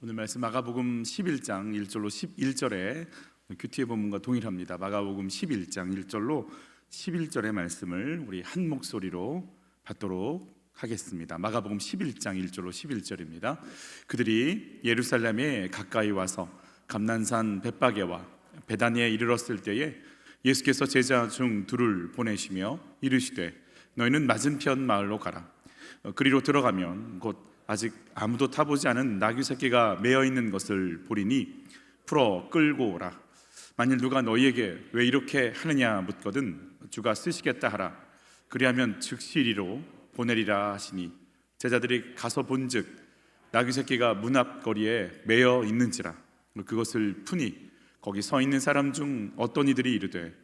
오늘 말씀 마가복음 11장 1절로 11절에 큐티의 본문과 동일합니다. 마가복음 11장 1절로 11절의 말씀을 우리 한 목소리로 받도록 하겠습니다. 마가복음 11장 1절로 11절입니다. 그들이 예루살렘에 가까이 와서 감난산 벳바게와 베다니에 이르렀을 때에 예수께서 제자 중 둘을 보내시며 이르시되 너희는 맞은편 마을로 가라. 그리로 들어가면 곧 아직 아무도 타보지 않은 나귀 새끼가 매어 있는 것을 보리니 풀어 끌고 오라. 만일 누가 너희에게 왜 이렇게 하느냐 묻거든 주가 쓰시겠다 하라. 그리하면 즉시 이리로 보내리라 하시니 제자들이 가서 본즉 나귀 새끼가 문 앞 거리에 매어 있는지라. 그것을 푸니 거기 서 있는 사람 중 어떤 이들이 이르되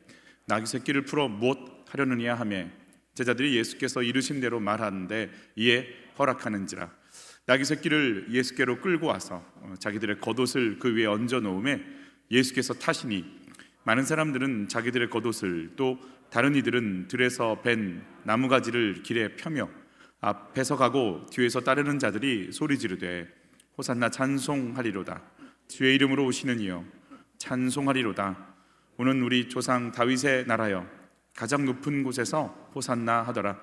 나귀 새끼를 풀어 무엇 하려느냐 하매 제자들이 예수께서 이르신 대로 말하는데 이에 허락하는지라. 나귀 새끼를 예수께로 끌고 와서 자기들의 겉옷을 그 위에 얹어 놓음에 예수께서 타시니 많은 사람들은 자기들의 겉옷을 또 다른 이들은 들에서 벤 나무가지를 길에 펴며 앞에서 가고 뒤에서 따르는 자들이 소리 지르되 호산나 찬송하리로다. 주의 이름으로 오시는 이여 찬송하리로다. 오는 우리 조상 다윗의 나라여 가장 높은 곳에서 호산나 하더라.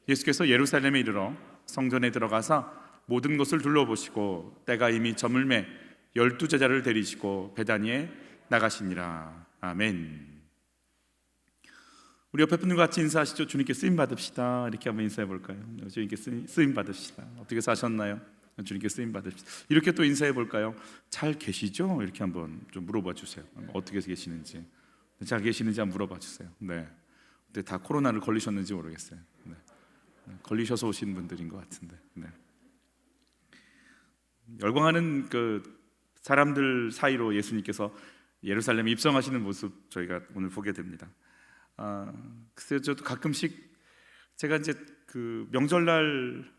예수께서 예루살렘에 이르러 성전에 들어가사 모든 것을 둘러보시고 때가 이미 저물매 12제자를 데리시고 베다니에 나가시니라. 아멘. 우리 옆에 분들과 같이 인사하시죠. 주님께 쓰임 받읍시다. 이렇게 한번 인사해 볼까요? 주님께 쓰임 받읍시다. 어떻게 사셨나요? 주님께 쓰임 받읍시다. 이렇게 또 인사해 볼까요? 잘 계시죠? 이렇게 한번 좀 물어봐 주세요. 어떻게 계시는지, 잘 계시는지 한번 물어봐 주세요. 네. 근데 다 코로나를 걸리셨는지 모르겠어요. 네. 걸리셔서 오신 분들인 것 같은데. 네. 열광하는 그 사람들 사이로 예수님께서 예루살렘에 입성하시는 모습 저희가 오늘 보게 됩니다. 글쎄요, 저도 가끔씩 제가 이제 그 명절날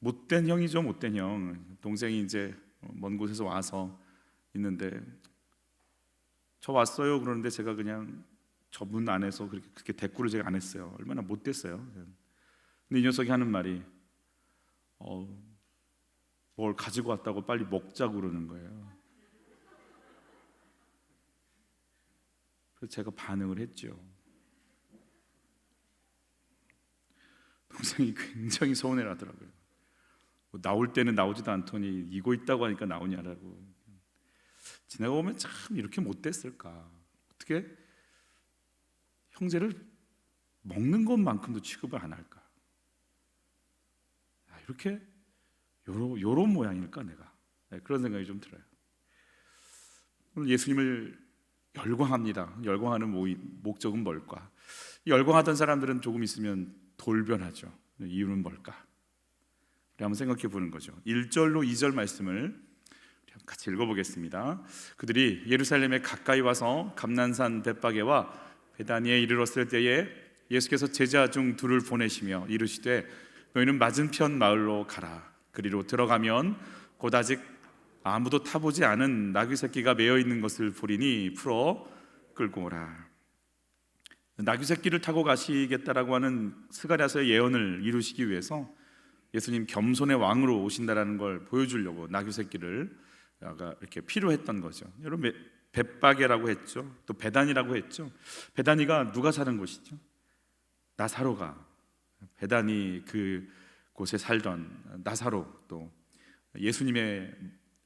못된 형이죠, 못된 형. 동생이 이제 먼 곳에서 와서 있는데 저 왔어요 그러는데 제가 그냥 저 문 안에서 그렇게 대꾸를 제가 안 했어요. 얼마나 못됐어요. 근데 이 녀석이 하는 말이 뭘 가지고 왔다고 빨리 먹자고 그러는 거예요. 그래서 제가 반응을 했죠. 동생이 굉장히 서운해 하더라고요. 나올 때는 나오지도 않더니 이고 있다고 하니까 나오냐라고. 지나가 보면 참 이렇게 못됐을까. 어떻게 형제를 먹는 것만큼도 취급을 안 할까. 이렇게 요런 모양일까 내가. 그런 생각이 좀 들어요. 오늘 예수님을 열광합니다. 열광하는 목적은 뭘까? 열광하던 사람들은 조금 있으면 돌변하죠. 이유는 뭘까? 우리 한번 생각해 보는 거죠. 1절로 2절 말씀을 같이 읽어보겠습니다. 그들이 예루살렘에 가까이 와서 감난산 벳바게와 베다니에 이르렀을 때에 예수께서 제자 중 둘을 보내시며 이르시되 너희는 맞은편 마을로 가라. 그리로 들어가면 곧 아직 아무도 타보지 않은 나귀 새끼가 매어 있는 것을 보리니 풀어 끌고 오라. 나귀 새끼를 타고 가시겠다라고 하는 스가랴서의 예언을 이루시기 위해서 예수님 겸손의 왕으로 오신다라는 걸 보여주려고 나귀 새끼를 이렇게 필요했던 거죠. 여러분 벳바게라고 했죠. 또 베다니라고 했죠. 베다니가 누가 사는 곳이죠? 나사로가 베다니 그 곳에 살던 나사로, 또 예수님의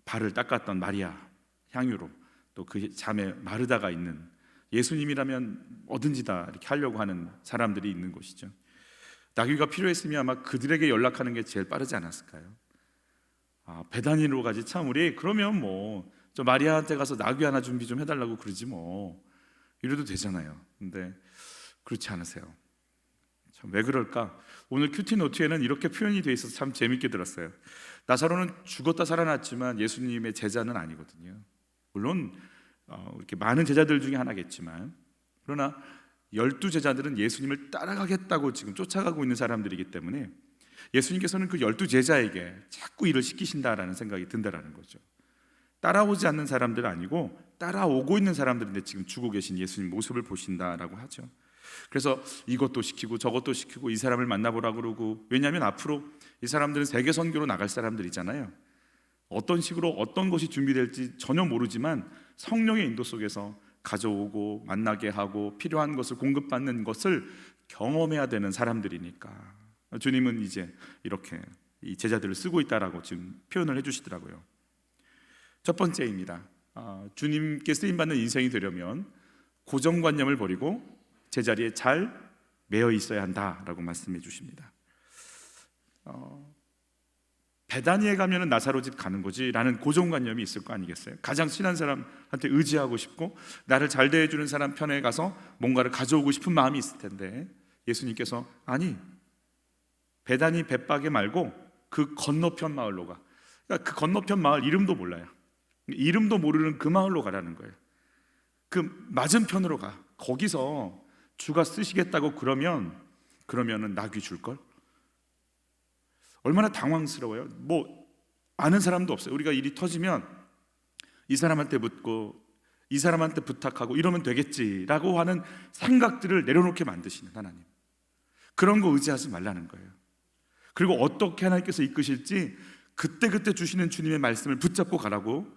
발을 닦았던 마리아 향유로, 또 그 자매 마르다가 있는, 예수님이라면 뭐든지 다 이렇게 하려고 하는 사람들이 있는 곳이죠. 나귀가 필요했으면 아마 그들에게 연락하는 게 제일 빠르지 않았을까요? 베다니로 가지 참 우리 그러면 뭐 저 마리아한테 가서 나귀 하나 준비 좀 해달라고 그러지 뭐 이래도 되잖아요. 근데 그렇지 않으세요. 참 왜 그럴까? 오늘 큐티 노트에는 이렇게 표현이 돼 있어서 참 재밌게 들었어요. 나사로는 죽었다 살아났지만 예수님의 제자는 아니거든요. 물론 이렇게 많은 제자들 중에 하나겠지만, 그러나 12제자들은 예수님을 따라가겠다고 지금 쫓아가고 있는 사람들이기 때문에 예수님께서는 그 12제자에게 자꾸 일을 시키신다라는 생각이 든다라는 거죠. 따라오지 않는 사람들은 아니고 따라오고 있는 사람들인데 지금 주고 계신 예수님 모습을 보신다라고 하죠. 그래서 이것도 시키고 저것도 시키고 이 사람을 만나보라 그러고, 왜냐하면 앞으로 이 사람들은 세계 선교로 나갈 사람들이잖아요. 어떤 식으로 어떤 것이 준비될지 전혀 모르지만 성령의 인도 속에서 가져오고 만나게 하고 필요한 것을 공급받는 것을 경험해야 되는 사람들이니까 주님은 이제 이렇게 이 제자들을 쓰고 있다라고 지금 표현을 해주시더라고요. 첫 번째입니다. 주님께 쓰임받는 인생이 되려면 고정관념을 버리고 제자리에 잘 매여 있어야 한다라고 말씀해 주십니다. 베다니에 가면은 나사로 집 가는 거지 라는 고정관념이 있을 거 아니겠어요? 가장 친한 사람한테 의지하고 싶고 나를 잘 대해주는 사람 편에 가서 뭔가를 가져오고 싶은 마음이 있을 텐데 예수님께서 아니, 베다니 벳바게 말고 그 건너편 마을로 가. 그러니까 그 건너편 마을 이름도 몰라요. 이름도 모르는 그 마을로 가라는 거예요. 그 맞은편으로 가. 거기서 주가 쓰시겠다고 그러면은 나귀 줄걸? 얼마나 당황스러워요. 뭐 아는 사람도 없어요. 우리가 일이 터지면 이 사람한테 묻고 이 사람한테 부탁하고 이러면 되겠지라고 하는 생각들을 내려놓게 만드시는 하나님, 그런 거 의지하지 말라는 거예요. 그리고 어떻게 하나님께서 이끄실지 그때그때 주시는 주님의 말씀을 붙잡고 가라고,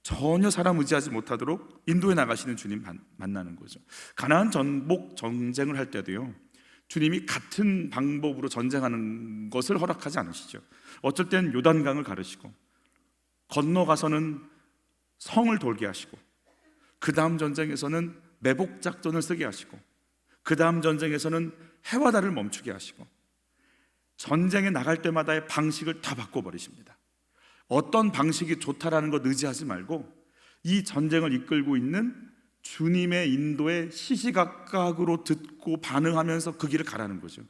전혀 사람 의지하지 못하도록 인도해 나가시는 주님 만나는 거죠. 가나안 전복 전쟁을 할 때도요, 주님이 같은 방법으로 전쟁하는 것을 허락하지 않으시죠. 어쩔 땐 요단강을 가르시고 건너가서는 성을 돌게 하시고 그 다음 전쟁에서는 매복 작전을 쓰게 하시고 그 다음 전쟁에서는 해와 달을 멈추게 하시고 전쟁에 나갈 때마다의 방식을 다 바꿔버리십니다. 어떤 방식이 좋다라는 것 의지하지 말고 이 전쟁을 이끌고 있는 주님의 인도에 시시각각으로 듣고 반응하면서 그 길을 가라는 거죠.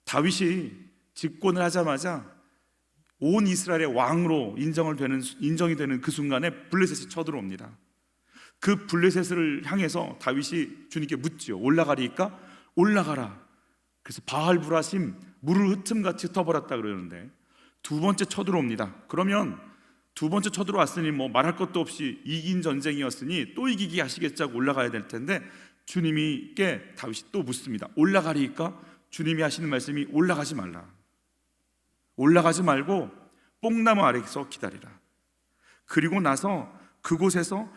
다윗이 집권을 하자마자 온 이스라엘의 왕으로 인정이 되는 그 순간에 블레셋이 쳐들어옵니다. 그 블레셋을 향해서 다윗이 주님께 묻지요. 올라가리까? 올라가라. 그래서 바알브라심 물을 흩음같이 흩어버렸다 그러는데 두 번째 쳐들어옵니다. 그러면 두 번째 쳐들어왔으니 뭐 말할 것도 없이 이긴 전쟁이었으니 또 이기기 하시겠자고 올라가야 될 텐데 주님께 다윗이 또 묻습니다. 올라가리까? 주님이 하시는 말씀이 올라가지 말라. 올라가지 말고 뽕나무 아래에서 기다리라. 그리고 나서 그곳에서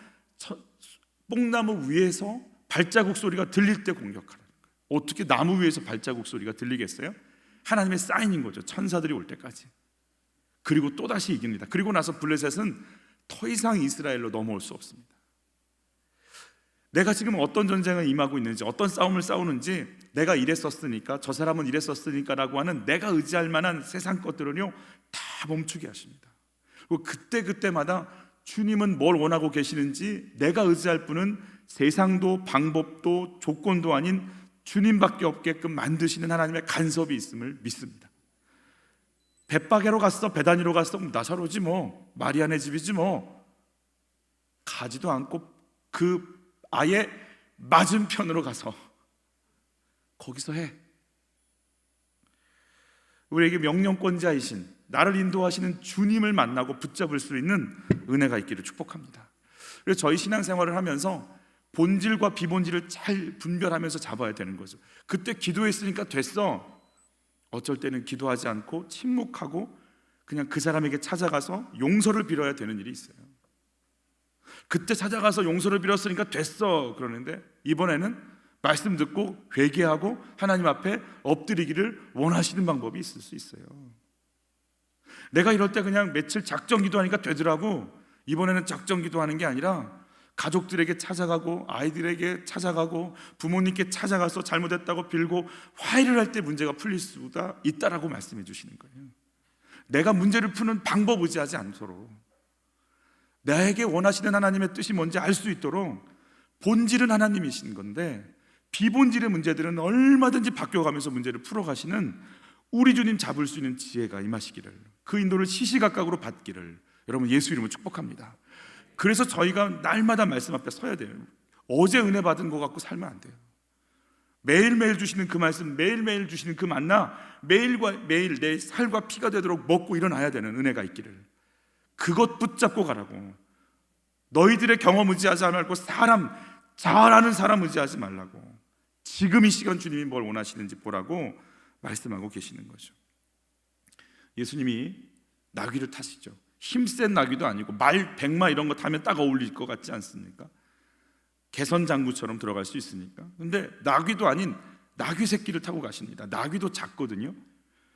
뽕나무 위에서 발자국 소리가 들릴 때 공격하라. 어떻게 나무 위에서 발자국 소리가 들리겠어요? 하나님의 사인인 거죠. 천사들이 올 때까지. 그리고 또다시 이깁니다. 그리고 나서 블레셋은 더 이상 이스라엘로 넘어올 수 없습니다. 내가 지금 어떤 전쟁을 임하고 있는지, 어떤 싸움을 싸우는지, 내가 이랬었으니까, 저 사람은 이랬었으니까 라고 하는 내가 의지할 만한 세상 것들은요 다 멈추게 하십니다. 그리고 그때마다 주님은 뭘 원하고 계시는지, 내가 의지할 분은 세상도 방법도 조건도 아닌 주님밖에 없게끔 만드시는 하나님의 간섭이 있음을 믿습니다. 벳바게로 갔어, 베다니로 갔어, 나사로지 뭐, 마리아네 집이지 뭐, 가지도 않고 그 아예 맞은편으로 가서 거기서 해. 우리에게 명령권자이신, 나를 인도하시는 주님을 만나고 붙잡을 수 있는 은혜가 있기를 축복합니다. 그래서 저희 신앙생활을 하면서 본질과 비본질을 잘 분별하면서 잡아야 되는 거죠. 그때 기도했으니까 됐어. 어쩔 때는 기도하지 않고 침묵하고 그냥 그 사람에게 찾아가서 용서를 빌어야 되는 일이 있어요. 그때 찾아가서 용서를 빌었으니까 됐어 그러는데 이번에는 말씀 듣고 회개하고 하나님 앞에 엎드리기를 원하시는 방법이 있을 수 있어요. 내가 이럴 때 그냥 며칠 작정 기도하니까 되더라고. 이번에는 작정 기도하는 게 아니라 가족들에게 찾아가고 아이들에게 찾아가고 부모님께 찾아가서 잘못했다고 빌고 화해를 할 때 문제가 풀릴 수가 있다라고 말씀해 주시는 거예요. 내가 문제를 푸는 방법 의지하지 않도록, 나에게 원하시는 하나님의 뜻이 뭔지 알 수 있도록, 본질은 하나님이신 건데 비본질의 문제들은 얼마든지 바뀌어가면서 문제를 풀어가시는 우리 주님 잡을 수 있는 지혜가 임하시기를, 그 인도를 시시각각으로 받기를 여러분 예수 이름으로 축복합니다. 그래서 저희가 날마다 말씀 앞에 서야 돼요. 어제 은혜 받은 거 갖고 살면 안 돼요. 매일매일 주시는 그 말씀, 매일매일 주시는 그 만나, 매일과 매일 내 살과 피가 되도록 먹고 일어나야 되는 은혜가 있기를, 그것 붙잡고 가라고. 너희들의 경험 의지하지 말고 사람, 잘 아는 사람 의지하지 말라고. 지금 이 시간 주님이 뭘 원하시는지 보라고 말씀하고 계시는 거죠. 예수님이 나귀를 타시죠. 힘센 나귀도 아니고 말, 백마 이런 거 타면 딱 어울릴 것 같지 않습니까? 개선장구처럼 들어갈 수 있으니까. 근데 나귀도 아닌 나귀 새끼를 타고 가십니다. 나귀도 작거든요.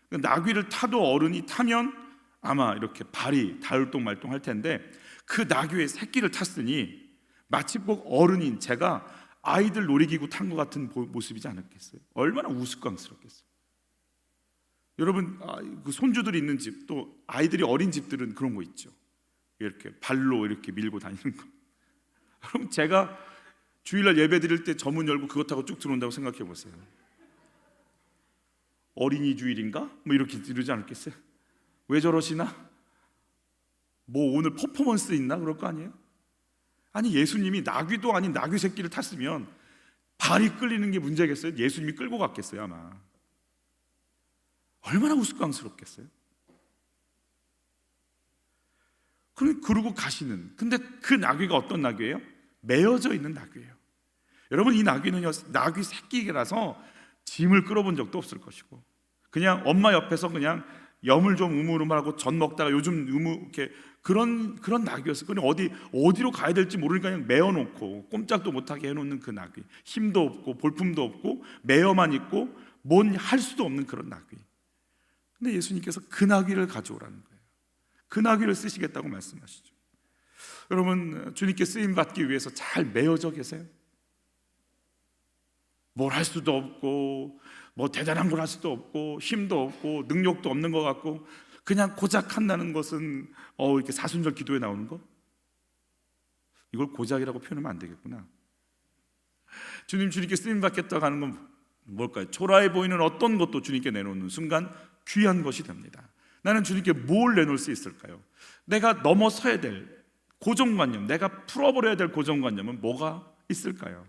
나귀를 타도 어른이 타면 아마 이렇게 발이 다을똥말똥 할 텐데, 그 나귀의 새끼를 탔으니 마치 꼭 어른인 제가 아이들 놀이기구 탄 것 같은 모습이지 않았겠어요? 얼마나 우스꽝스럽겠어요. 여러분, 그 손주들이 있는 집, 또 아이들이 어린 집들은 그런 거 있죠. 이렇게 발로 이렇게 밀고 다니는 거. 그럼 제가 주일날 예배 드릴 때 저 문 열고 그것 타고 쭉 들어온다고 생각해 보세요. 어린이 주일인가? 뭐 이렇게 이러지 않겠어요? 왜 저러시나? 뭐 오늘 퍼포먼스 있나? 그럴 거 아니에요? 아니, 예수님이 나귀도 아닌 나귀 새끼를 탔으면 발이 끌리는 게 문제겠어요? 예수님이 끌고 갔겠어요 아마. 얼마나 우스꽝스럽겠어요? 그러고 가시는, 근데 그 나귀가 어떤 나귀예요? 매어져 있는 나귀예요. 여러분, 이 나귀는요, 나귀 새끼라서 짐을 끌어본 적도 없을 것이고, 그냥 엄마 옆에서 그냥 염을 좀 우물우물하고 전 먹다가 요즘 이렇게 그런 나귀였어요. 그냥 어디로 가야 될지 모르니까 그냥 메어놓고 꼼짝도 못하게 해놓는 그 나귀. 힘도 없고 볼품도 없고 매어만 있고 뭔 할 수도 없는 그런 나귀. 근데 예수님께서 그 나귀를 가져오라는 거예요. 그 나귀를 쓰시겠다고 말씀하시죠. 여러분, 주님께 쓰임 받기 위해서 잘 메어져 계세요? 뭘 할 수도 없고 뭐 대단한 걸 할 수도 없고 힘도 없고 능력도 없는 것 같고 그냥 고작 한다는 것은 이렇게 사순절 기도에 나오는 거? 이걸 고작이라고 표현하면 안 되겠구나. 주님께 쓰임 받겠다고 하는 건 뭘까요? 초라해 보이는 어떤 것도 주님께 내놓는 순간 귀한 것이 됩니다. 나는 주님께 뭘 내놓을 수 있을까요? 내가 넘어서야 될 고정관념, 내가 풀어버려야 될 고정관념은 뭐가 있을까요?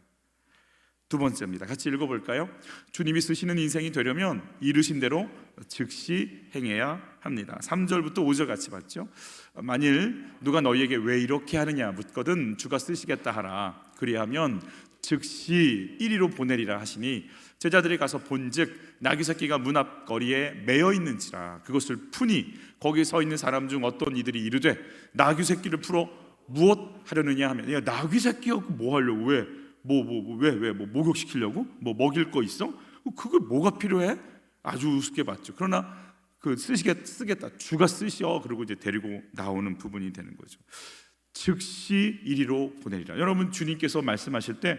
두 번째입니다. 같이 읽어볼까요? 주님이 쓰시는 인생이 되려면 이르신 대로 즉시 행해야 합니다. 3절부터 5절 같이 봤죠? 만일 누가 너희에게 왜 이렇게 하느냐 묻거든 주가 쓰시겠다 하라. 그리하면 즉시 이리로 보내리라 하시니 제자들이 가서 본즉 나귀 새끼가 문 앞 거리에 매여 있는지라. 그것을 푸니 거기 서 있는 사람 중 어떤 이들이 이르되 나귀 새끼를 풀어 무엇 하려느냐 하면, 야, 나귀 새끼가 뭐 하려고? 왜? 뭐 목욕시키려고? 뭐 먹일 거 있어? 그게 뭐가 필요해? 아주 우습게 봤죠. 그러나 그 쓰겠다, 주가 쓰셔. 그리고 이제 데리고 나오는 부분이 되는 거죠. 즉시 이리로 보내리라. 여러분, 주님께서 말씀하실 때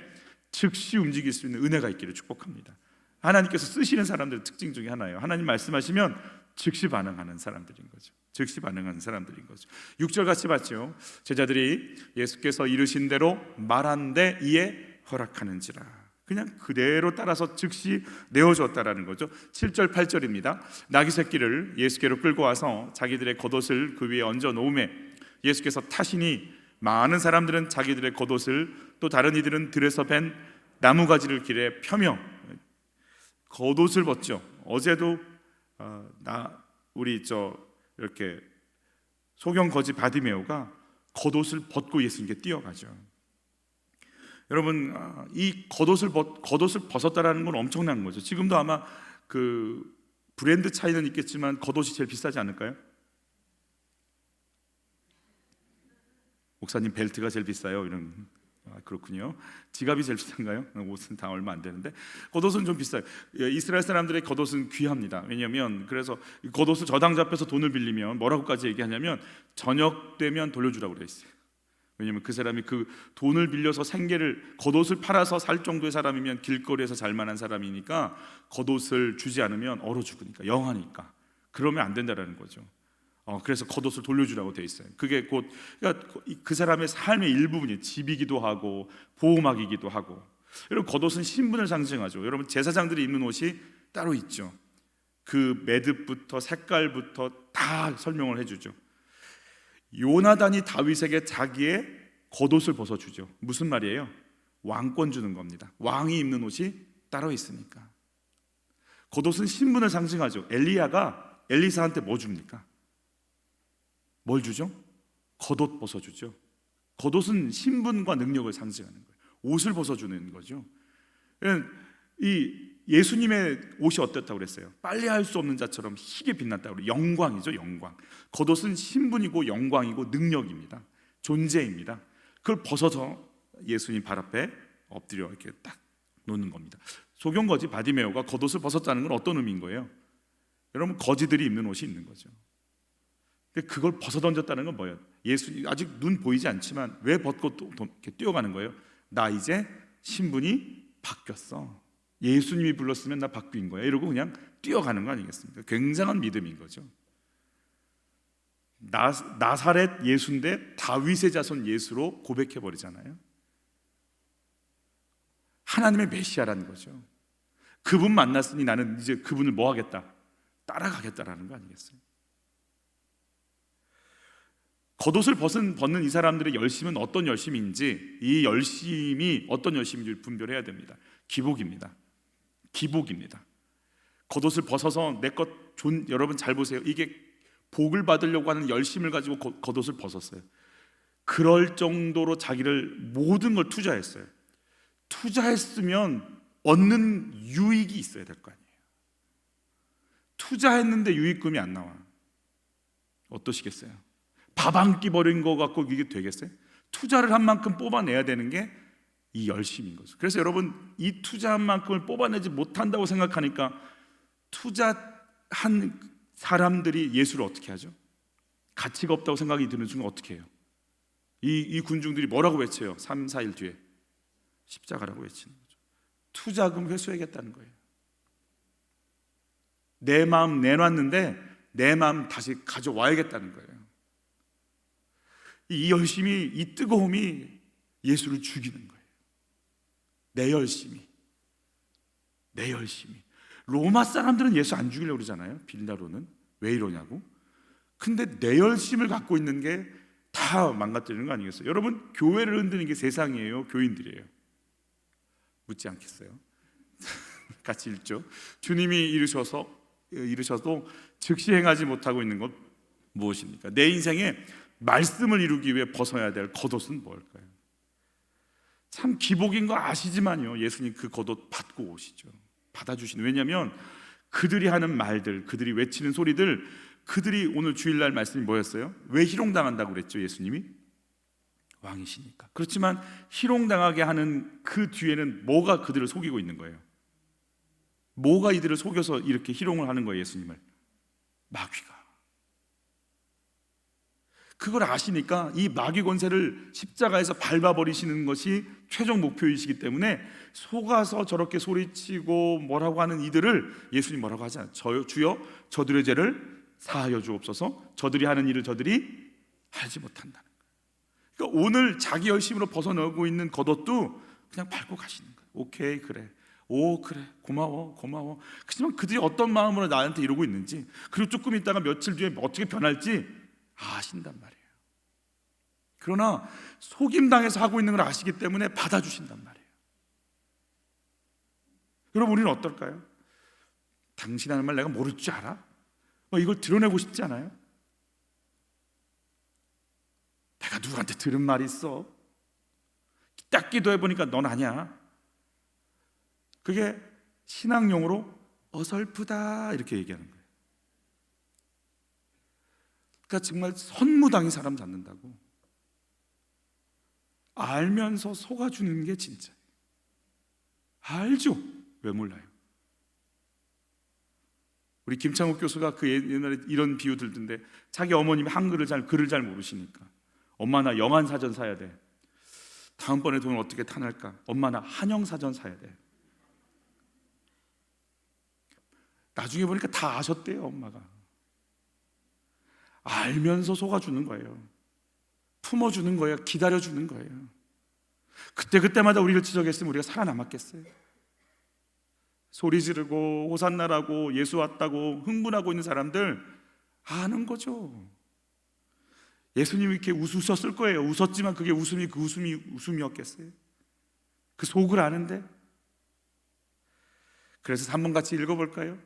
즉시 움직일 수 있는 은혜가 있기를 축복합니다. 하나님께서 쓰시는 사람들의 특징 중에 하나예요. 하나님 말씀하시면 즉시 반응하는 사람들인 거죠. 즉시 반응하는 사람들인 거죠. 6절 같이 봤죠. 제자들이 예수께서 이르신 대로 말한데 이에 허락하는지라. 그냥 그대로 따라서 즉시 내어줬다라는 거죠. 7절 8절입니다. 나귀 새끼를 예수께로 끌고 와서 자기들의 겉옷을 그 위에 얹어 놓음에 예수께서 타시니 많은 사람들은 자기들의 겉옷을, 또 다른 이들은 들에서 벤 나무가지를 길에 펴며 겉옷을 벗죠. 어제도 우리 이렇게 소경 거지 바디메오가 겉옷을 벗고 예수님께 뛰어가죠. 여러분, 이 겉옷을 벗었다라는 건 엄청난 거죠. 지금도 아마 그 브랜드 차이는 있겠지만 겉옷이 제일 비싸지 않을까요? 목사님 벨트가 제일 비싸요. 이런. 그렇군요. 지갑이 제일 비싼가요? 옷은 다 얼마 안 되는데 겉옷은 좀 비싸요. 이스라엘 사람들의 겉옷은 귀합니다. 왜냐하면 그래서 겉옷을 저당 잡혀서 돈을 빌리면 뭐라고까지 얘기하냐면 저녁 되면 돌려주라고 그래 있어요. 왜냐하면 그 사람이 그 돈을 빌려서 생계를, 겉옷을 팔아서 살 정도의 사람이면 길거리에서 잘 만한 사람이니까 겉옷을 주지 않으면 얼어 죽으니까, 영하니까. 그러면 안 된다라는 거죠. 그래서 겉옷을 돌려주라고 돼 있어요. 그게 곧 그러니까 그 사람의 삶의 일부분이 집이기도 하고 보호막이기도 하고. 여러분, 겉옷은 신분을 상징하죠. 여러분, 제사장들이 입는 옷이 따로 있죠. 그 매듭부터 색깔부터 다 설명을 해주죠. 요나단이 다윗에게 자기의 겉옷을 벗어주죠. 무슨 말이에요? 왕권 주는 겁니다. 왕이 입는 옷이 따로 있으니까. 겉옷은 신분을 상징하죠. 엘리야가 엘리사한테 뭐 줍니까? 뭘 주죠? 겉옷 벗어주죠. 겉옷은 신분과 능력을 상징하는 거예요. 옷을 벗어주는 거죠. 이 예수님의 옷이 어땠다고 그랬어요? 빨래할 수 없는 자처럼 희게 빛났다고 그래요. 영광이죠, 영광. 겉옷은 신분이고 영광이고 능력입니다. 존재입니다. 그걸 벗어서 예수님 발 앞에 엎드려 이렇게 딱 놓는 겁니다. 소경거지 바디메오가 겉옷을 벗었다는 건 어떤 의미인 거예요? 여러분, 거지들이 입는 옷이 있는 거죠. 근데 그걸 벗어 던졌다는 건 뭐예요? 예수, 아직 눈 보이지 않지만 왜 벗고 또 이렇게 뛰어가는 거예요? 나 이제 신분이 바뀌었어. 예수님이 불렀으면 나 바뀐 거야. 이러고 그냥 뛰어가는 거 아니겠습니까? 굉장한 믿음인 거죠. 나사렛 예수인데 다윗의 자손 예수로 고백해 버리잖아요. 하나님의 메시아라는 거죠. 그분 만났으니 나는 이제 그분을 뭐 하겠다? 따라가겠다라는 거 아니겠어요? 겉옷을 벗는 이 사람들의 열심은 어떤 열심인지, 이 열심이 어떤 열심인지 분별해야 됩니다. 기복입니다. 기복입니다. 겉옷을 벗어서 여러분 잘 보세요. 이게 복을 받으려고 하는 열심을 가지고 겉옷을 벗었어요. 그럴 정도로 자기를 모든 걸 투자했어요. 투자했으면 얻는 유익이 있어야 될 거 아니에요. 투자했는데 유익금이 안 나와. 어떠시겠어요? 밥 한 끼 버린 거 갖고 이게 되겠어요? 투자를 한 만큼 뽑아내야 되는 게 이 열심인 거죠. 그래서 여러분, 이 투자한 만큼을 뽑아내지 못한다고 생각하니까 투자한 사람들이 예수를 어떻게 하죠? 가치가 없다고 생각이 드는 순간 어떻게 해요? 이 군중들이 뭐라고 외쳐요? 3, 4일 뒤에 십자가라고 외치는 거죠. 투자금 회수하겠다는 거예요. 내 마음 내놨는데 내 마음 다시 가져와야겠다는 거예요. 이 열심이, 이 뜨거움이 예수를 죽이는 거예요. 내 열심이. 로마 사람들은 예수 안 죽이려고 그러잖아요. 빌라로는. 왜 이러냐고. 근데 내 열심을 갖고 있는 게 다 망가뜨리는 거 아니겠어요? 여러분, 교회를 흔드는 게 세상이에요, 교인들이에요? 묻지 않겠어요? 같이 읽죠. 주님이 이르셔도 즉시 행하지 못하고 있는 것 무엇입니까? 내 인생에 말씀을 이루기 위해 벗어야 될 겉옷은 뭘까요? 참 기복인 거 아시지만요, 예수님 그 겉옷 받고 오시죠. 받아주시는. 왜냐하면 그들이 하는 말들, 그들이 외치는 소리들, 그들이 오늘 주일날 말씀이 뭐였어요? 왜 희롱당한다고 그랬죠, 예수님이? 왕이시니까. 그렇지만 희롱당하게 하는 그 뒤에는 뭐가 그들을 속이고 있는 거예요? 뭐가 이들을 속여서 이렇게 희롱을 하는 거예요, 예수님을? 마귀가. 그걸 아시니까 이 마귀 권세를 십자가에서 밟아버리시는 것이 최종 목표이시기 때문에 속아서 저렇게 소리치고 뭐라고 하는 이들을 예수님 뭐라고 하지 않아요. 주여 저들의 죄를 사하여 주옵소서. 저들이 하는 일을 저들이 알지 못한다는 거예요. 그러니까 오늘 자기 열심으로 벗어나고 있는 겉옷도 그냥 밟고 가시는 거예요. 오케이, 그래. 오, 그래, 고마워. 그렇지만 그들이 어떤 마음으로 나한테 이러고 있는지, 그리고 조금 있다가 며칠 뒤에 어떻게 변할지 아신단 말이에요. 그러나 속임당해서 하고 있는 걸 아시기 때문에 받아주신단 말이에요. 여러분, 우리는 어떨까요? 당신 하는 말 내가 모를 줄 알아? 이걸 드러내고 싶지 않아요? 내가 누구한테 들은 말이 있어? 딱 기도해보니까 넌 아니야. 그게 신앙용어로 어설프다 이렇게 얘기하는 거예요. 그러니까 정말 선무당이 사람 잡는다고. 알면서 속아주는 게 진짜예요. 알죠? 왜 몰라요? 우리 김창욱 교수가 그 옛날에 이런 비유 들던데, 자기 어머님이 글을 잘 모르시니까 엄마 나 영한사전 사야 돼. 다음번에 돈을 어떻게 타날까? 엄마 나 한영사전 사야 돼. 나중에 보니까 다 아셨대요, 엄마가. 알면서 속아주는 거예요. 품어주는 거예요. 기다려주는 거예요. 그때마다 우리를 지적했으면 우리가 살아남았겠어요? 소리 지르고 호산나라고 예수 왔다고 흥분하고 있는 사람들 아는 거죠. 예수님이 이렇게 웃으셨을 거예요. 웃었지만 그게 웃음이었겠어요? 그 속을 아는데. 그래서 한번 같이 읽어볼까요?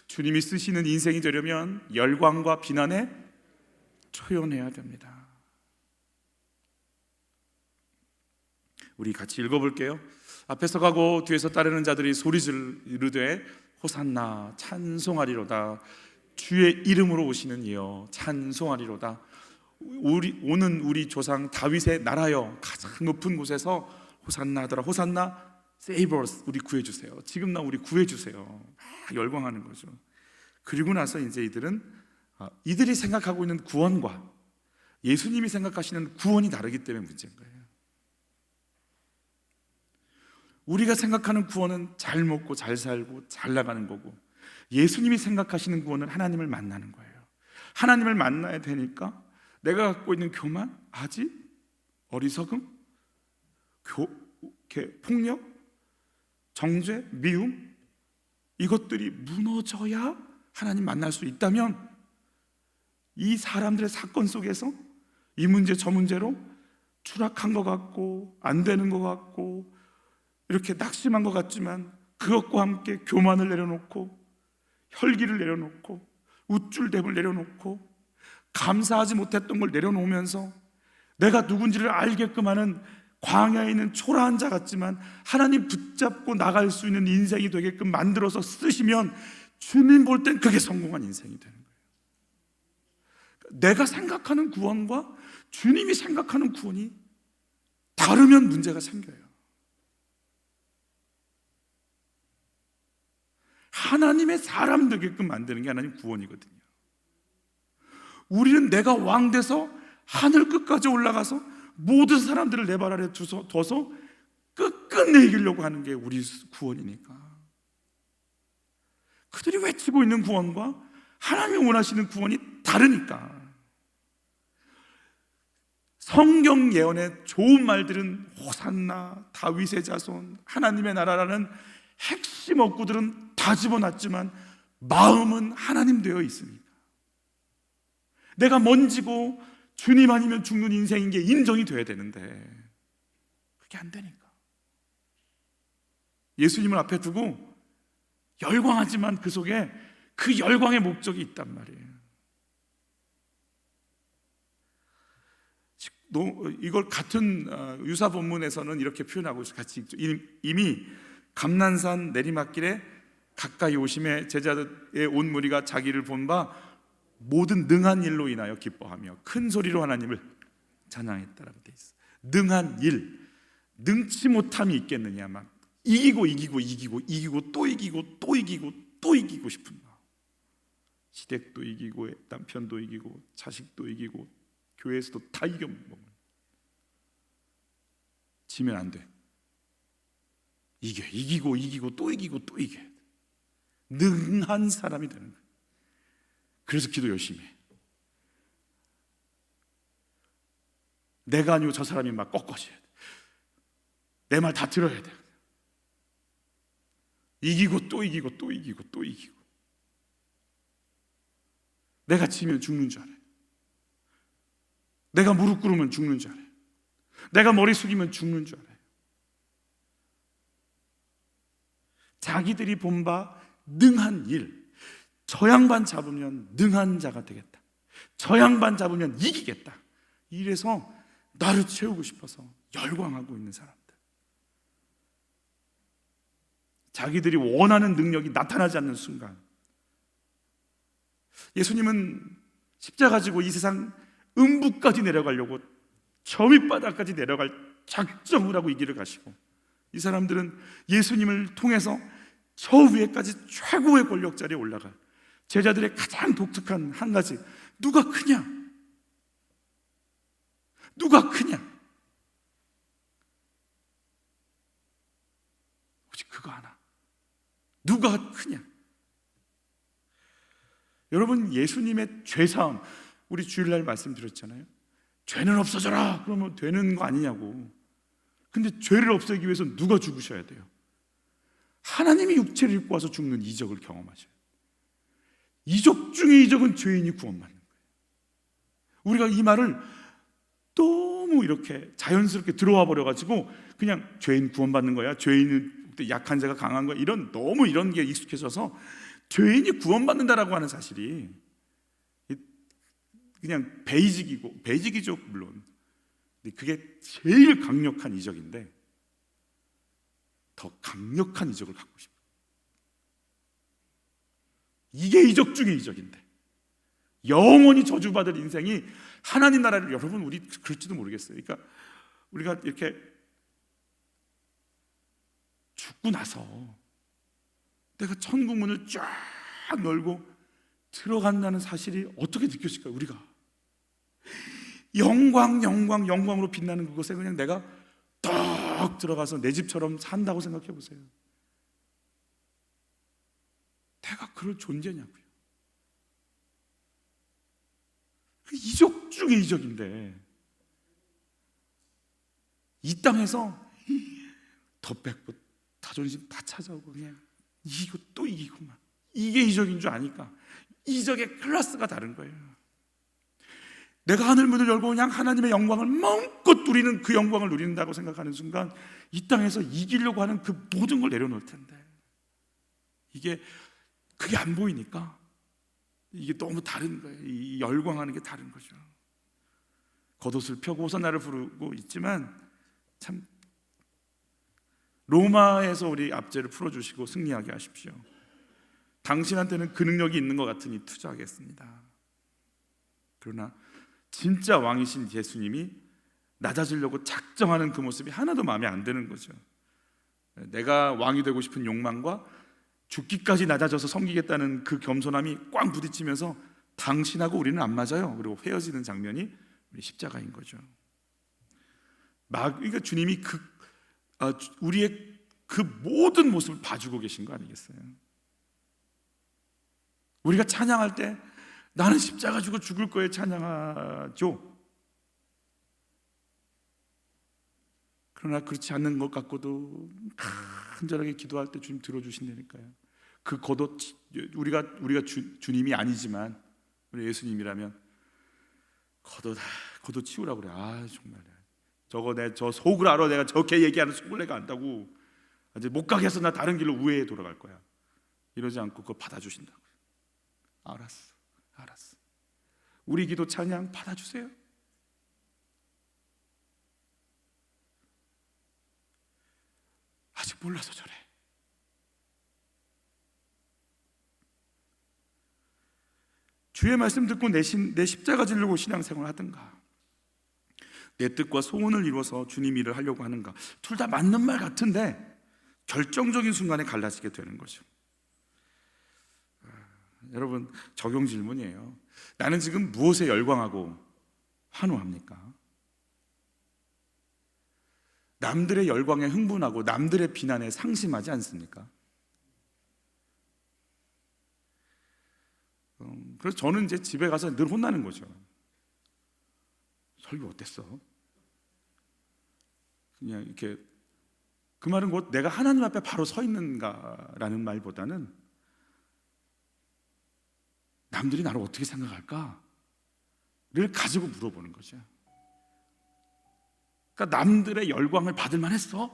주님이 쓰시는 인생이 되려면 열광과 비난에 초연해야 됩니다. 우리 같이 읽어볼게요. 앞에서 가고 뒤에서 따르는 자들이 소리 지르되 호산나 찬송하리로다. 주의 이름으로 오시는 이여 찬송하리로다. 오는 우리 조상 다윗의 나라여 가장 높은 곳에서 호산나 하더라. 호산나 save us, 우리 구해주세요. 지금 나 우리 구해주세요. 막 열광하는 거죠. 그리고 나서 이제 이들이 생각하고 있는 구원과 예수님이 생각하시는 구원이 다르기 때문에 문제인 거예요. 우리가 생각하는 구원은 잘 먹고 잘 살고 잘 나가는 거고, 예수님이 생각하시는 구원은 하나님을 만나는 거예요. 하나님을 만나야 되니까 내가 갖고 있는 교만, 아지, 어리석음, 폭력, 정죄, 미움, 이것들이 무너져야 하나님 만날 수 있다면, 이 사람들의 사건 속에서 이 문제 저 문제로 추락한 것 같고 안 되는 것 같고 이렇게 낙심한 것 같지만, 그것과 함께 교만을 내려놓고 혈기를 내려놓고 우쭐대을 내려놓고 감사하지 못했던 걸 내려놓으면서 내가 누군지를 알게끔 하는 광야에 있는 초라한 자 같지만 하나님 붙잡고 나갈 수 있는 인생이 되게끔 만들어서 쓰시면 주님 볼 땐 그게 성공한 인생이 되는 거예요. 내가 생각하는 구원과 주님이 생각하는 구원이 다르면 문제가 생겨요. 하나님의 사람 되게끔 만드는 게 하나님 구원이거든요. 우리는 내가 왕 돼서 하늘 끝까지 올라가서 모든 사람들을 내 발 아래 둬서 끝끝내 이기려고 하는 게 우리 구원이니까. 그들이 외치고 있는 구원과 하나님이 원하시는 구원이 다르니까. 성경 예언의 좋은 말들은 호산나, 다윗의 자손, 하나님의 나라라는 핵심 어구들은 다 집어놨지만 마음은 하나님 되어 있으니까. 내가 먼지고 주님 아니면 죽는 인생인 게 인정이 돼야 되는데 그게 안 되니까 예수님을 앞에 두고 열광하지만 그 속에 그 열광의 목적이 있단 말이에요. 이걸 같은 유사 본문에서는 이렇게 표현하고 있어요. 같이 이미 감난산 내리막길에 가까이 오심에 제자들의 온 무리가 자기를 본 바 모든 능한 일로 인하여 기뻐하며 큰 소리로 하나님을 찬양했다라고 돼 있어요. 능한 일, 능치 못함이 있겠느냐. 막 이기고 또 이기고 싶은 마음. 시댁도 이기고 남편도 이기고 자식도 이기고 교회에서도 다 이겨먹는. 지면 안 돼. 이기고 또 이겨. 능한 사람이 되는 거예요. 그래서 기도 열심히 해. 내가 아니고 저 사람이 막 꺾어져야 돼. 내 말 다 들어야 돼. 이기고 또 이기고. 내가 지면 죽는 줄 알아요. 내가 무릎 꿇으면 죽는 줄 알아요. 내가 머리 숙이면 죽는 줄 알아요. 자기들이 본 바 능한 일, 저 양반 잡으면 능한 자가 되겠다, 저 양반 잡으면 이기겠다, 이래서 나를 채우고 싶어서 열광하고 있는 사람들. 자기들이 원하는 능력이 나타나지 않는 순간, 예수님은 십자가 지고 이 세상 음부까지 내려가려고 저 밑바닥까지 내려갈 작정을 하고 이 길을 가시고, 이 사람들은 예수님을 통해서 저 위에까지 최고의 권력 자리에 올라갈 제자들의 가장 독특한 한 가지, 누가 크냐? 오직 그거 하나. 누가 크냐? 여러분, 예수님의 죄사함, 우리 주일날 말씀드렸잖아요. 죄는 없어져라 그러면 되는 거 아니냐고. 근데 죄를 없애기 위해서 누가 죽으셔야 돼요? 하나님이 육체를 입고 와서 죽는 이적을 경험하셔요. 이적 중에 이적은 죄인이 구원받는 거예요. 우리가 이 말을 너무 이렇게 자연스럽게 들어와 버려가지고 그냥 죄인 구원받는 거야, 죄인은 약한 자가 강한 거야, 너무 이런 게 익숙해져서 죄인이 구원받는다라고 하는 사실이 그냥 베이직이죠 물론. 근데 그게 제일 강력한 이적인데, 더 강력한 이적을 갖고 싶어요. 이게 이적 중에 이적인데, 영원히 저주받을 인생이 하나님 나라를, 여러분 우리 그럴지도 모르겠어요. 그러니까 우리가 이렇게 죽고 나서 내가 천국 문을 쫙 열고 들어간다는 사실이 어떻게 느껴질까요? 우리가 영광으로 빛나는 그곳에 그냥 내가 딱 들어가서 내 집처럼 산다고 생각해 보세요. 내가 그럴 존재냐고요. 그 이적 중에 이적인데, 이 땅에서 더 뺏고 자존심 다 찾아오고 그냥 이기고 또 이기고만, 이게 이적인 줄 아니까 이적의 클래스가 다른 거예요. 내가 하늘 문을 열고 그냥 하나님의 영광을 마음껏 누리는, 그 영광을 누린다고 생각하는 순간 이 땅에서 이기려고 하는 그 모든 걸 내려놓을 텐데, 그게 안 보이니까 이게 너무 다른 거예요. 이 열광하는 게 다른 거죠. 겉옷을 펴고 호산나를 부르고 있지만, 참 로마에서 우리 압제를 풀어주시고 승리하게 하십시오. 당신한테는 그 능력이 있는 것 같으니 투자하겠습니다. 그러나 진짜 왕이신 예수님이 낮아지려고 작정하는 그 모습이 하나도 마음에 안 드는 거죠. 내가 왕이 되고 싶은 욕망과 죽기까지 낮아져서 섬기겠다는 그 겸손함이 꽝 부딪히면서 당신하고 우리는 안 맞아요. 그리고 헤어지는 장면이 우리 십자가인 거죠. 그러니까 주님이 우리의 그 모든 모습을 봐주고 계신 거 아니겠어요? 우리가 찬양할 때 나는 십자가 지고 죽을 거에 찬양하죠. 그러나 그렇지 않는 것 같고도 간절하게 기도할 때 주님 들어주신다니까요. 그 겉옷, 우리가 주님이 아니지만 우리 예수님이라면 겉옷 치우라고 그래. 정말 저 속을 알아. 내가 저렇게 얘기하는 속을 내가 안다고. 이제 못 가게 해서 나 다른 길로 우회에 돌아갈 거야. 이러지 않고 그거 받아주신다고요. 알았어. 우리 기도 찬양 받아주세요. 아직 몰라서 저래. 주의 말씀 듣고 내 십자가 지려고 신앙생활 하든가, 내 뜻과 소원을 이루어서 주님 일을 하려고 하는가, 둘 다 맞는 말 같은데 결정적인 순간에 갈라지게 되는 거죠. 여러분, 적용 질문이에요. 나는 지금 무엇에 열광하고 환호합니까? 남들의 열광에 흥분하고 남들의 비난에 상심하지 않습니까? 그래서 저는 이제 집에 가서 늘 혼나는 거죠. 설교 어땠어? 그냥 이렇게, 그 말은 곧 내가 하나님 앞에 바로 서 있는가라는 말보다는 남들이 나를 어떻게 생각할까를 가지고 물어보는 거죠. 그러니까 남들의 열광을 받을 만했어?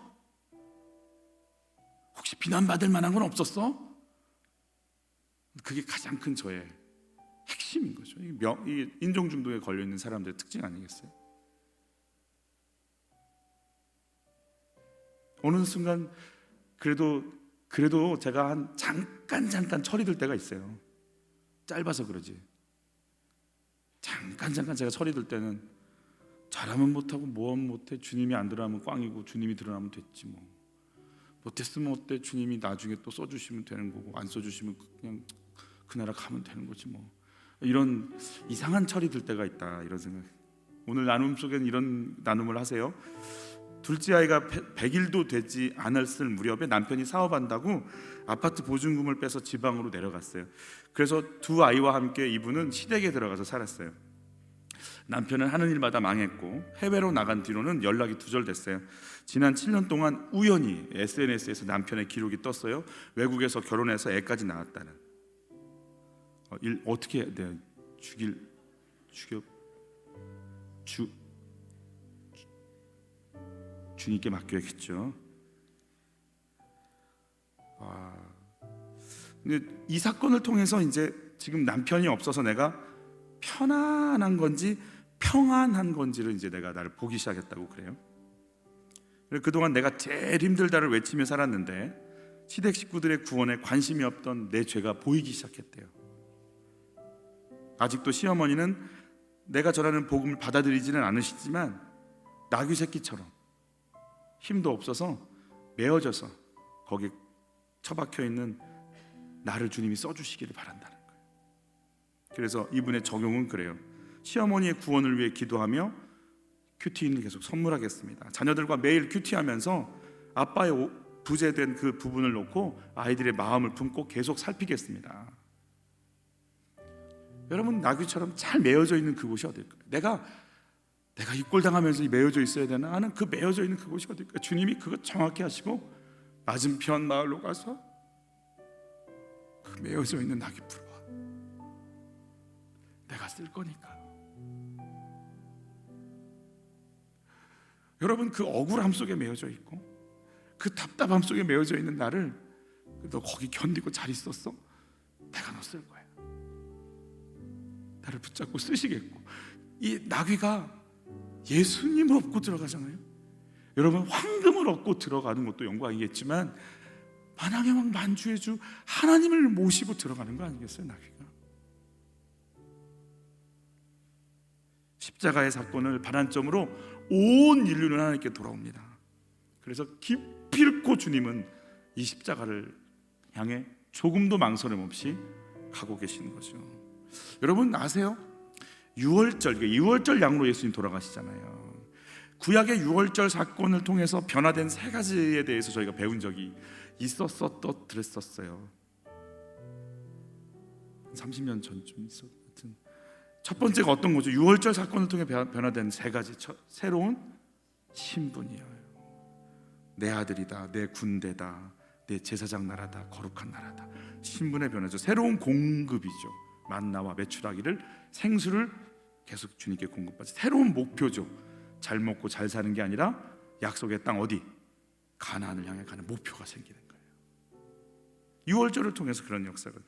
혹시 비난받을 만한 건 없었어? 그게 가장 큰 저의 핵심인 거죠. 이 인종 중독에 걸려 있는 사람들의 특징 아니겠어요? 어느 순간 그래도 제가 한 잠깐 철이 들 때가 있어요. 짧아서 그러지. 잠깐 제가 철이 들 때는 잘하면 못하고 뭐하면 못해, 주님이 안 들어가면 꽝이고 주님이 드러나면 됐지 뭐. 못했으면 어때, 주님이 나중에 또 써주시면 되는 거고, 안 써주시면 그냥 그 나라 가면 되는 거지 뭐. 이런 이상한 철이 들 때가 있다, 이런 생각. 오늘 나눔 속에는 이런 나눔을 하세요. 둘째 아이가 100일도 되지 않았을 무렵에 남편이 사업한다고 아파트 보증금을 빼서 지방으로 내려갔어요. 그래서 두 아이와 함께 이분은 시댁에 들어가서 살았어요. 남편은 하는 일마다 망했고 해외로 나간 뒤로는 연락이 두절됐어요. 지난 7년 동안 우연히 SNS에서 남편의 기록이 떴어요. 외국에서 결혼해서 애까지 낳았다는. 어떻게 해야 돼? 주님께 맡겨야겠죠. 근데 이 사건을 통해서 이제 지금 남편이 없어서 내가 편안한 건지 평안한 건지를 이제 내가 나를 보기 시작했다고 그래요. 그동안 내가 제일 힘들다를 외치며 살았는데 시댁 식구들의 구원에 관심이 없던 내 죄가 보이기 시작했대요. 아직도 시어머니는 내가 전하는 복음을 받아들이지는 않으시지만 나귀 새끼처럼 힘도 없어서 메어져서 거기에 처박혀 있는 나를 주님이 써주시기를 바란다는 거예요. 그래서 이분의 적용은 그래요. 시어머니의 구원을 위해 기도하며 큐티인을 계속 선물하겠습니다. 자녀들과 매일 큐티하면서 아빠의 부재된 그 부분을 놓고 아이들의 마음을 품고 계속 살피겠습니다. 여러분, 나귀처럼 잘 메어져 있는 그곳이 어딜까요? 내가 입골당하면서 메어져 있어야 되나 하는 그 메어져 있는 그곳이 어딜까요? 주님이 그거 정확히 하시고 맞은편 마을로 가서 그 메어져 있는 나귀 풀어와. 내가 쓸 거니까. 여러분, 그 억울함 속에 메어져 있고 그 답답함 속에 메어져 있는 나를 너 거기 견디고 잘 있었어? 내가 너 쓸 거야. 나를 붙잡고 쓰시겠고. 이 나귀가 예수님을 업고 들어가잖아요. 여러분, 황금을 얻고 들어가는 것도 영광이겠지만 만왕의 왕 만주의 주 하나님을 모시고 들어가는 거 아니겠어요? 나귀가 십자가의 사건을 반환점으로 온 인류는 하나님께 돌아옵니다. 그래서 기필코 주님은 이 십자가를 향해 조금도 망설임 없이 가고 계시는 거죠. 여러분 아세요? 유월절 양으로 예수님 돌아가시잖아요. 구약의 유월절 사건을 통해서 변화된 세 가지에 대해서 저희가 배운 적이 있었어요. 30년 전쯤 있었던. 첫 번째가 어떤 거죠? 유월절 사건을 통해 변화된 세 가지. 새로운 신분이에요. 내 아들이다, 내 군대다, 내 제사장 나라다, 거룩한 나라다. 신분의 변화죠. 새로운 공급이죠. 만나와 메추라기를, 생수를 계속 주님께 공급받죠. 새로운 목표죠. 잘 먹고 잘 사는 게 아니라 약속의 땅 어디? 가나안을 향해 가는 목표가 생기는 거예요. 유월절을 통해서 그런 역사가.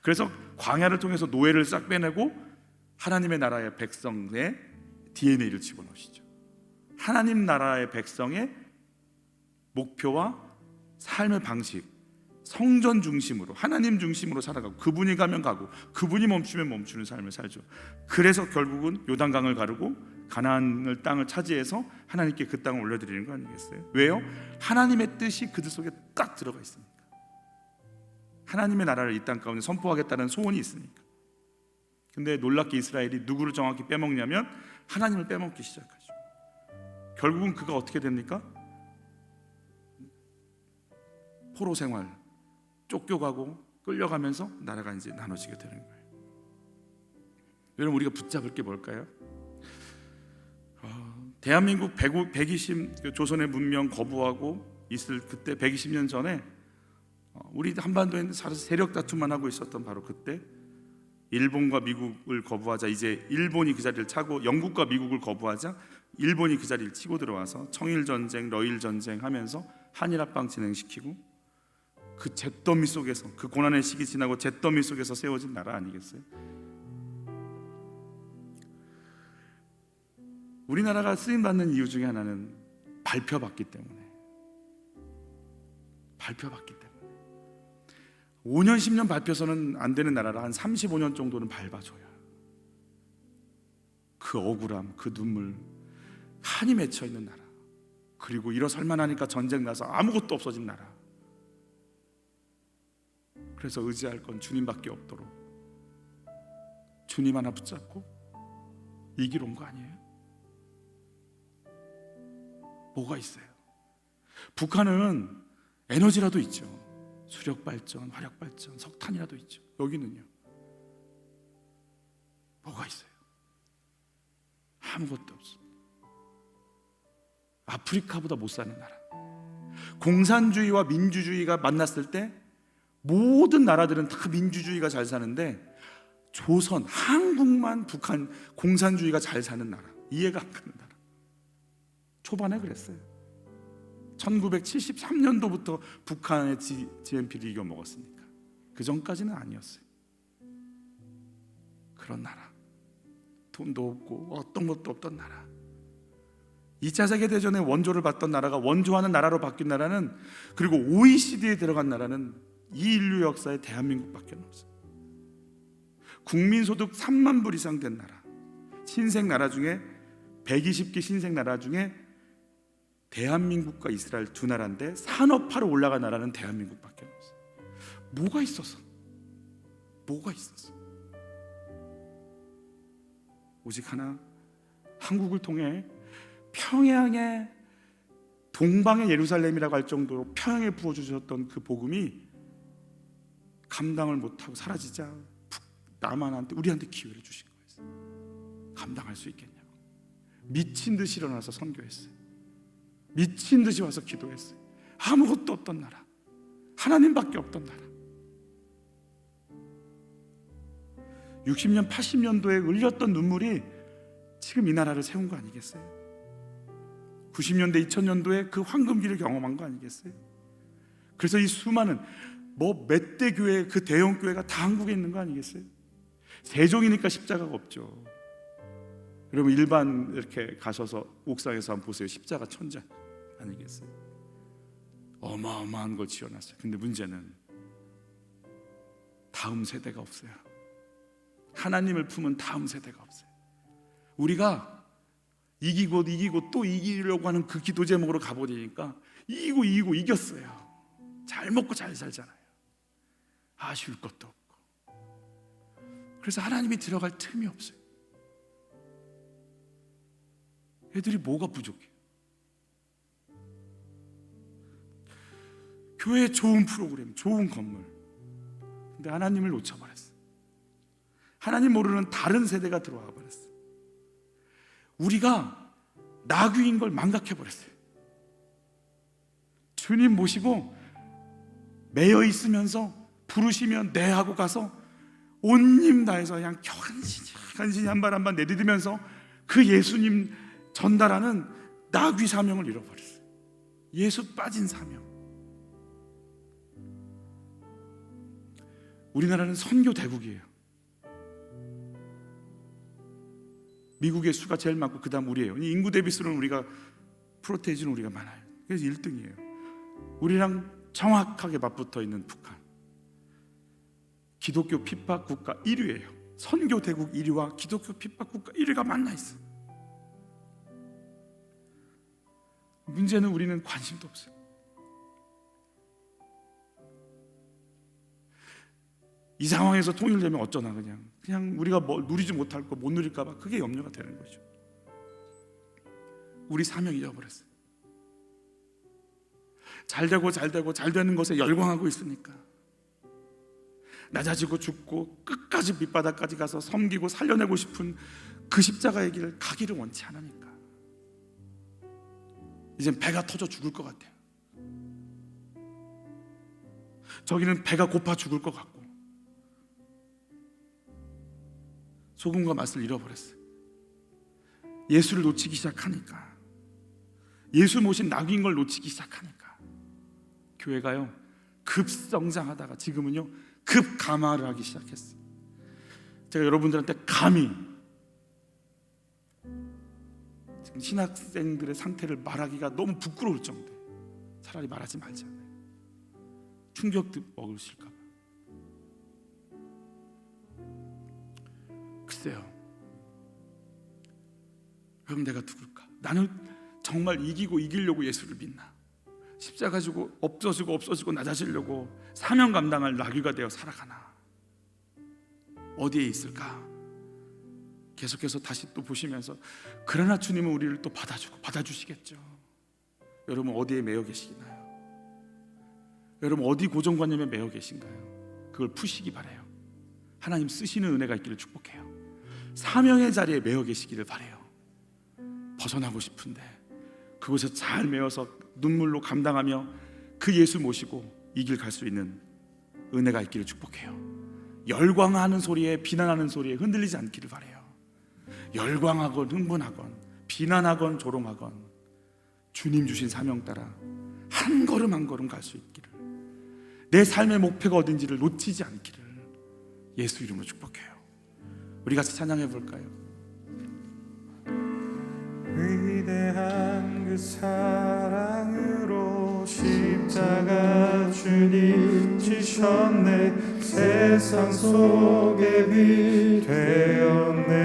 그래서 광야를 통해서 노예를 싹 빼내고 하나님의 나라의 백성의 DNA를 집어넣으시죠. 하나님 나라의 백성의 목표와 삶의 방식, 성전 중심으로, 하나님 중심으로 살아가고, 그분이 가면 가고 그분이 멈추면 멈추는 삶을 살죠. 그래서 결국은 요단강을 가르고 가나안 땅을 차지해서 하나님께 그 땅을 올려드리는 거 아니겠어요? 왜요? 하나님의 뜻이 그들 속에 딱 들어가 있으니까. 하나님의 나라를 이 땅 가운데 선포하겠다는 소원이 있으니까. 근데 놀랍게 이스라엘이 누구를 정확히 빼먹냐면 하나님을 빼먹기 시작하죠. 결국은 그가 어떻게 됩니까? 포로 생활, 쫓겨가고 끌려가면서 나라가 이제 나눠지게 되는 거예요. 여러분, 우리가 붙잡을 게 뭘까요? 대한민국 120 조선의 문명 거부하고 있을 그때 120년 전에 우리 한반도에 세력 다툼만 하고 있었던 바로 그때 일본과 미국을 거부하자 이제 일본이 그 자리를 차고, 영국과 미국을 거부하자 일본이 그 자리를 치고 들어와서 청일전쟁, 러일전쟁 하면서 한일합방 진행시키고, 그 잿더미 속에서, 그 고난의 시기 지나고 잿더미 속에서 세워진 나라 아니겠어요? 우리나라가 쓰임받는 이유 중에 하나는 밟혀봤기 때문에. 5년 10년 밟혀서는 안 되는 나라라 한 35년 정도는 밟아줘야 그 억울함, 그 눈물, 한이 맺혀 있는 나라, 그리고 일어설만 하니까 전쟁 나서 아무것도 없어진 나라. 그래서 의지할 건 주님밖에 없도록 주님 하나 붙잡고 이기러 온 거 아니에요? 뭐가 있어요? 북한은 에너지라도 있죠. 수력발전, 화력발전, 석탄이라도 있죠. 여기는요, 뭐가 있어요? 아무것도 없습니다. 아프리카보다 못 사는 나라. 공산주의와 민주주의가 만났을 때 모든 나라들은 다 민주주의가 잘 사는데 조선, 한국만 북한 공산주의가 잘 사는 나라. 이해가 안 가는 나라. 초반에 그랬어요. 1973년도부터 북한의 GNP를 이겨 먹었으니까. 그 전까지는 아니었어요. 그런 나라, 돈도 없고 어떤 것도 없던 나라. 2차 세계대전의 원조를 받던 나라가 원조하는 나라로 바뀐 나라는, 그리고 OECD에 들어간 나라는 이 인류 역사에 대한민국밖에 없어요. 국민소득 3만 불 이상 된 나라, 신생 나라 중에 120개 신생 나라 중에 대한민국과 이스라엘 두 나라인데 산업화로 올라간 나라는 대한민국밖에 없어요. 뭐가 있었어? 뭐가 있었어? 오직 하나, 한국을 통해 평양의 동방의 예루살렘이라고 할 정도로 평양에 부어주셨던 그 복음이 감당을 못하고 사라지자 남한한테, 우리한테 기회를 주신 거였어요. 감당할 수 있겠냐고. 미친 듯이 일어나서 선교했어요. 미친 듯이 와서 기도했어요. 아무것도 없던 나라, 하나님밖에 없던 나라. 60년 80년도에 흘렸던 눈물이 지금 이 나라를 세운 거 아니겠어요? 90년대 2000년도에 그 황금기를 경험한 거 아니겠어요? 그래서 이 수많은 몇 대 교회, 그 대형 교회가 다 한국에 있는 거 아니겠어요? 세종이니까 십자가가 없죠. 여러분 일반 이렇게 가셔서 옥상에서 한번 보세요. 십자가 천장 아니겠어요? 어마어마한 걸 지어놨어요. 근데 문제는 다음 세대가 없어요. 하나님을 품은 다음 세대가 없어요. 우리가 이기고 또 이기려고 하는 그 기도 제목으로 가버리니까 이기고 이겼어요. 잘 먹고 잘 살잖아요. 아쉬울 것도 없고. 그래서 하나님이 들어갈 틈이 없어요. 애들이 뭐가 부족해요? 교회에 좋은 프로그램, 좋은 건물, 근데 하나님을 놓쳐버렸어요. 하나님 모르는 다른 세대가 들어와 버렸어요. 우리가 나귀인 걸 망각해버렸어요. 주님 모시고 매여 있으면서 부르시면 네 하고 가서 온 힘 다해서 그냥 간신히 한 발 한 발 내디디면서 그 예수님 전달하는 나귀 사명을 잃어버렸어요. 예수 빠진 사명. 우리나라는 선교 대국이에요. 미국의 수가 제일 많고 그 다음 우리예요. 인구 대비수는 우리가, 프로테이지는 우리가 많아요. 그래서 1등이에요. 우리랑 정확하게 맞붙어 있는 북한, 기독교 핍박 국가 1위예요. 선교 대국 1위와 기독교 핍박 국가 1위가 만나 있어요. 문제는 우리는 관심도 없어요. 이 상황에서 통일되면 어쩌나, 그냥 우리가 누리지 못할 거 못 누릴까 봐 그게 염려가 되는 거죠. 우리 사명 잃어버렸어요. 잘 되는 것에 열광하고 있으니까 낮아지고 죽고 끝까지 밑바닥까지 가서 섬기고 살려내고 싶은 그 십자가의 길을 가기를 원치 않으니까 이젠 배가 터져 죽을 것 같아요. 저기는 배가 고파 죽을 것 같고 소금과 맛을 잃어버렸어요. 예수를 놓치기 시작하니까, 예수 모신 낙인 걸 놓치기 시작하니까 교회가요 급성장하다가 지금은요 급감화를 하기 시작했어요. 제가 여러분들한테 감히 지금 신학생들의 상태를 말하기가 너무 부끄러울 정도에 차라리 말하지 말잖아요. 충격 먹으실까 봐. 글쎄요, 그럼 내가 누굴까? 나는 정말 이기려고 예수를 믿나? 십자가 지고 없어지고 낮아지려고 사명 감당할 나귀가 되어 살아가나? 어디에 있을까? 계속해서 다시 또 보시면서 그러나 주님은 우리를 또 받아주시겠죠. 여러분 어디에 매여 계시나요? 여러분 어디 고정관념에 매여 계신가요? 그걸 푸시기 바라요. 하나님 쓰시는 은혜가 있기를 축복해요. 사명의 자리에 매여 계시기를 바라요. 벗어나고 싶은데 그곳에 잘 매여서 눈물로 감당하며 그 예수 모시고 이 길 갈 수 있는 은혜가 있기를 축복해요. 열광하는 소리에, 비난하는 소리에 흔들리지 않기를 바라요. 열광하건 흥분하건 비난하건 조롱하건 주님 주신 사명 따라 한 걸음 한 걸음 갈 수 있기를, 내 삶의 목표가 어딘지를 놓치지 않기를 예수 이름으로 축복해요. 우리 같이 찬양해 볼까요? 위대한 세상 속에 빛 되었네.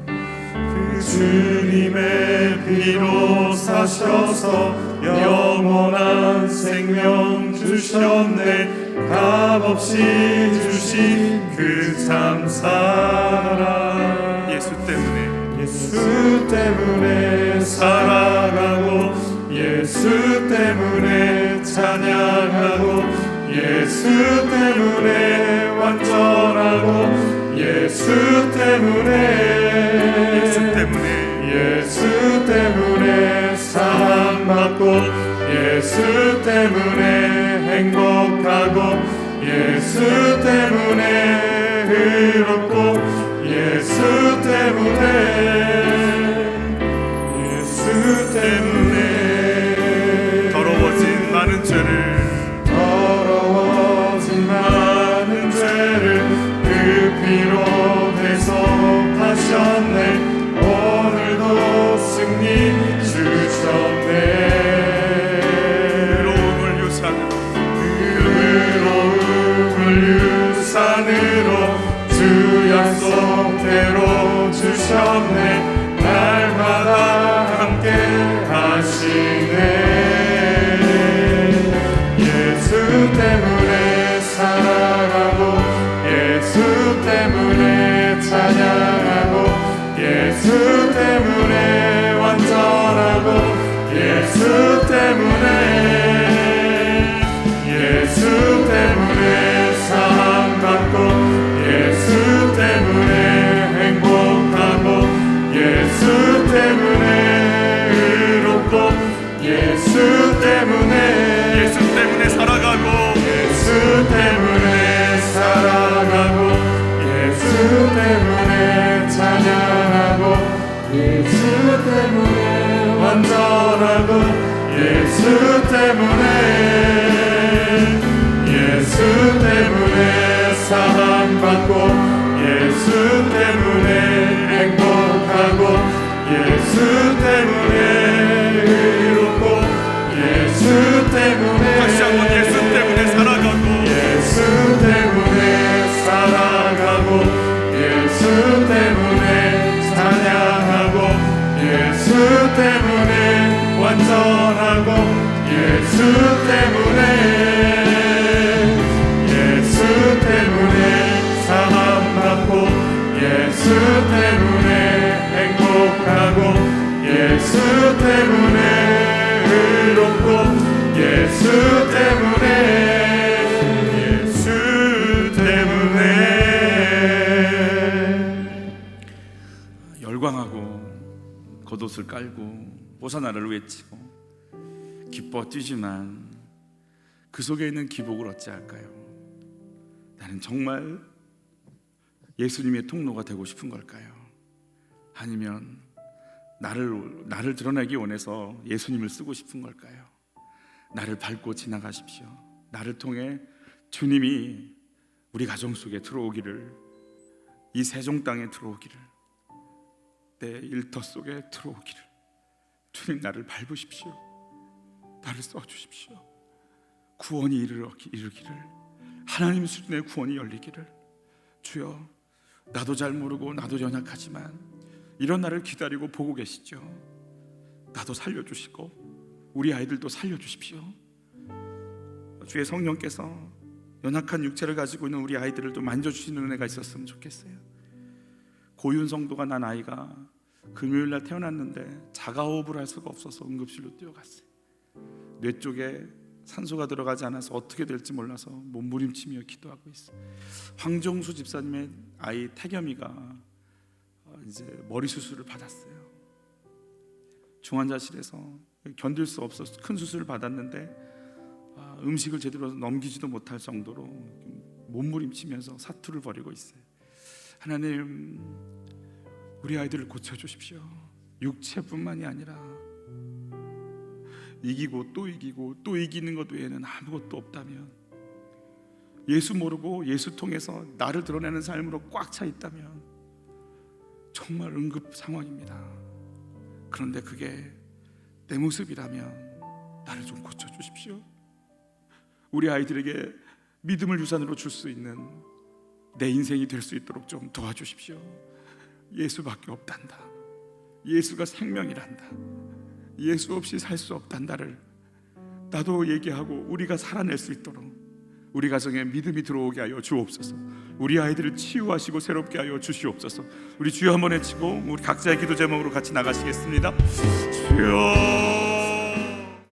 그 주님의 피로 사셔서 영원한 생명 주셨네. 값없이 주신 그 참 사랑. 예수 때문에 살아가고, 예수 때문에 찬양하고, 예수 때문에 완전하고, 예수 때문에 사랑받고, 예수 때문에 행복하고, 예수 때문에 의롭고, 예수 때문에 더러워진 많은 죄를 그 피로 대속하셨네. 오늘도 승리 주셨네. 의로움을 유산으로 주 약속대로 주셨네. 날마다 함께 하시네. 예수 때문에 살아가고, 예수 때문에 찬양하고, 예수 때문에 완전하고, 예수 때문에 사랑받고, 예수 때문에 행복하고, 예수 때문에 의롭고, 예수 때문에 살아가고, 예수 때문에 살아가고, 예수 때문에 찬양하고, 예수 때문에 완전하고, 예수 때문에 사랑받고, 예수 때문에 행복하고, 예수 때문에 의롭고, 예수 때문에 다시 한번 예수 때문에 살아가고, 예수 때문에 살아가고, 예수 때문에 찬양하고, 예수 때문에 완전하고, 예수 때문에 사랑받고, 예수 때문에 행복하고, 예수 때문에 의롭고, 예수 때문에 열광하고 겉옷을 깔고 호사나를 외치고 기뻐 뛰지만 그 속에 있는 기복을 어찌할까요? 나는 정말 예수님의 통로가 되고 싶은 걸까요? 아니면 나를 드러내기 원해서 예수님을 쓰고 싶은 걸까요? 나를 밟고 지나가십시오. 나를 통해 주님이 우리 가정 속에 들어오기를, 이 세종 땅에 들어오기를, 내 일터 속에 들어오기를, 주님 나를 밟으십시오. 나를 써주십시오. 구원이 이르기를, 하나님 수준의 구원이 열리기를. 주여, 나도 잘 모르고 나도 연약하지만 이런 나를 기다리고 보고 계시죠. 나도 살려주시고 우리 아이들도 살려주십시오. 주의 성령께서 연약한 육체를 가지고 있는 우리 아이들을 좀 만져주시는 은혜가 있었으면 좋겠어요. 고윤 성도가 난 아이가 금요일날 태어났는데 자가호흡을 할 수가 없어서 응급실로 뛰어갔어요. 뇌 쪽에 산소가 들어가지 않아서 어떻게 될지 몰라서 몸부림치며 기도하고 있어요. 황정수 집사님의 아이 태겸이가 이제 머리 수술을 받았어요. 중환자실에서 견딜 수 없어서 큰 수술을 받았는데 음식을 제대로 넘기지도 못할 정도로 몸부림치면서 사투를 벌이고 있어요. 하나님, 우리 아이들을 고쳐주십시오. 육체뿐만이 아니라 이기고 또 이기고 또 이기는 것 외에는 아무것도 없다면, 예수 모르고 예수 통해서 나를 드러내는 삶으로 꽉 차 있다면 정말 응급 상황입니다. 그런데 그게 내 모습이라면 나를 좀 고쳐주십시오. 우리 아이들에게 믿음을 유산으로 줄 수 있는 내 인생이 될 수 있도록 좀 도와주십시오. 예수밖에 없단다. 예수가 생명이란다. 예수 없이 살 수 없단다를 나도 얘기하고 우리가 살아낼 수 있도록 우리 가정에 믿음이 들어오게 하여 주옵소서. 우리 아이들을 치유하시고 새롭게 하여 주시옵소서. 우리 주여 한번 외치고 우리 각자의 기도 제목으로 같이 나가시겠습니다. 주여